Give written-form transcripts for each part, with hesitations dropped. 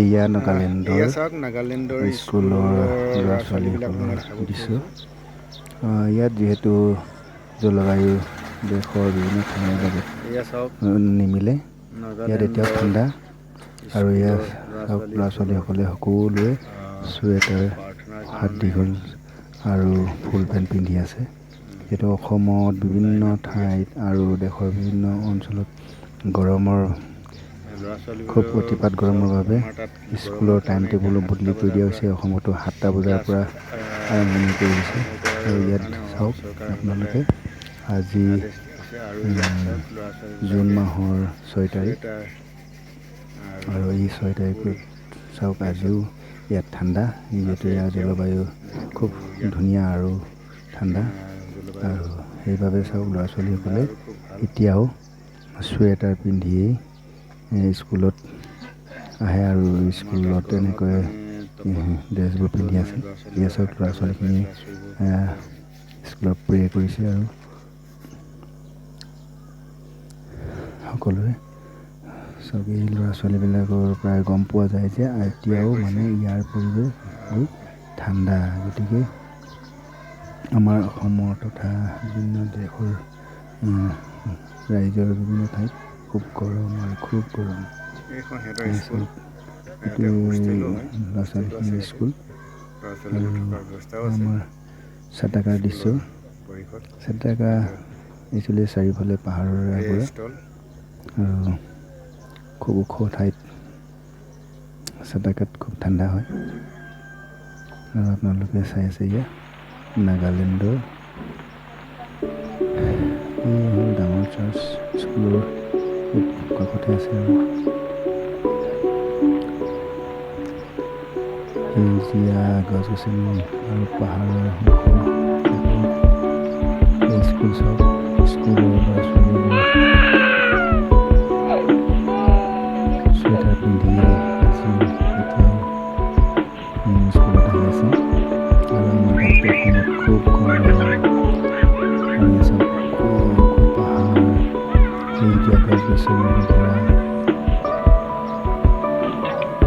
এয়া নাগালেণ্ডৰ এয়া চাওক নাগালেণ্ডৰ স্কুলৰ ল'ৰা ছোৱালীবিলাক মই ছোৱালীসকলৰ দেখাব দৃশ্য। পাৰিছোঁ। ইয়াত যিহেতু জলবায়ু দেশৰ বিভিন্ন ঠাইৰ লগত এয়া চাওক নিমিলে, ইয়াত এতিয়াও নাগালেণ্ডৰ ঠাণ্ডা। আৰু স্কুলৰ ইয়াত ল'ৰা ছোৱালীসকলৰ ছোৱালীসকলে সকলোৱে চুৱেটাৰ, প্ৰাৰ্থনাৰ হাত কাৰণে দীঘল আৰু ফুল পেণ্ট পিন্ধি আছে। যিহেতু অসমত বিভিন্ন লাইনত ঠাইত আৰু দেশৰ বিভিন্ন অঞ্চলত গৰমৰ ল'ৰা খুব ছোৱালীবোৰেও অতিপাত গৰমৰ চাওক বাবে আমাৰ তাত স্কুলৰ গৰমৰ টাইম কাৰণে এতিয়া টেবুলো 7টা বদলি কৰি বজাৰ দিয়া পৰা হৈছে। অসমতো 7টা বজাৰ ক্লাছ পৰা আৰম্ভণি কৰি দিছে। আৰু ইয়াত কাৰণে চাওক চৰকাৰসকলে আপোনালোকে, আজি আদেশ দিছে। আৰু ইয়াত চাওক ল'ৰা জুন ছোৱালীবিলাকে মাহৰ 6 তাৰিখ চুৱেটাৰ আৰু এই 6 ফুল তাৰিখত চাওক এয়া আজিও ইয়াত ঠাণ্ডা। যিহেতু আছে ইয়াৰ এতিয়াও জলবায়ু যিহেতু খুব ইয়াত ধুনীয়া আৰু ঠাণ্ডা। জলবায়ু আৰু সেইবাবে চাওক ল'ৰা ঠাণ্ডা ছোৱালীসকলে আৰু খুব ভাল। এতিয়াও চুৱেটাৰ পিন্ধিয়েই স্কুলত আহে আৰু আমাৰ তাত স্কুলত গৰমত তেনেকৈ মানে তপত ড্ৰেছবোৰ পিন্ধি মানে আছে। ল'ৰা এয়া ছোৱালীবোৰে চাওক 7টা ল'ৰা বজাৰ পৰা ছোৱালীখিনি ক্লাছ কৰিব পৰাকৈ স্কুলত প্ৰে কৰিছে আৰু সকলোৱে চাওক এই ল'ৰা ছোৱালীবিলাকৰ প্ৰায় গম পোৱা যায় যে প্ৰে এতিয়াও কৰিছে। মানে ইয়াৰ পৰিৱেশ বহুত ঠাণ্ডা। গতিকে আমাৰ অসমৰ তথা বিভিন্ন দেশৰ ৰাজ্যৰ বিভিন্ন ঠাইত খুব গৰম আৰু খুব গৰম। এইখন সিহঁতৰ স্কুল। চাওক এইটো ইয়াতে হোষ্টেলো হয়, ল'ৰা হোষ্টেলো আছে ছোৱালীখিনিৰ ইয়াতে। স্কুল ল'ৰা আৰু ছোৱালীবোৰ থকাৰ ব্যৱস্থাও আছে আমাৰ চাটাকাৰ দৃশ্য। স্কুলৰ পৰিসৰত। চাটাকা এইটো এইফালে চাৰিওফালে পাহাৰৰে এয়া আগুৰা ষ্টল। আৰু খুব ওখ ঠাইত চাটাকাত খুব ঠাণ্ডা হয়। আৰু আপোনালোকে চাই আছে এয়া নাগালেণ্ডৰ এই হ'ল ডাঙৰ চাৰ্চ। স্কুলৰ খুব কাষতে আছে আৰু সেউজীয়া গছ গছনি আৰু পাহাৰৰ স্কুল চাওক। স্কুলৰ ল'ৰা ছোৱালীবোৰ চুৱেটাৰ পিন্ধি আজিও এতিয়াও স্কুলত আহি আছে। আৰু আমাৰ তাততো অসমত খুব গৰম। আৰু এই চাওক ওখ ওখ পাহাৰ, সেউজীয়া গছ গছনিৰে ভৰা।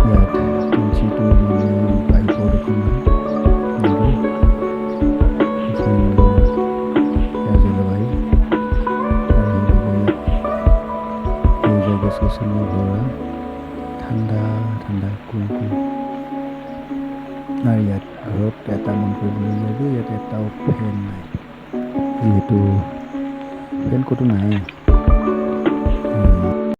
ইয়াত কিঞ্চিতো মানে বায়ু প্ৰদূষণ নহয়। নলয় যি নলয় সেয়া জলবায়ু। আৰু সেইবাবে ইয়াত সেউজীয়া গছ গছনিৰে ভৰা, ঠাণ্ডা ঠাণ্ডা কুল কুল। আৰু ইয়াত ঘৰত এটা মন কৰিবলগীয়া যে ইয়াত এটাও ফেন নাই। যিহেতু ফেন ক'তো নায়েই।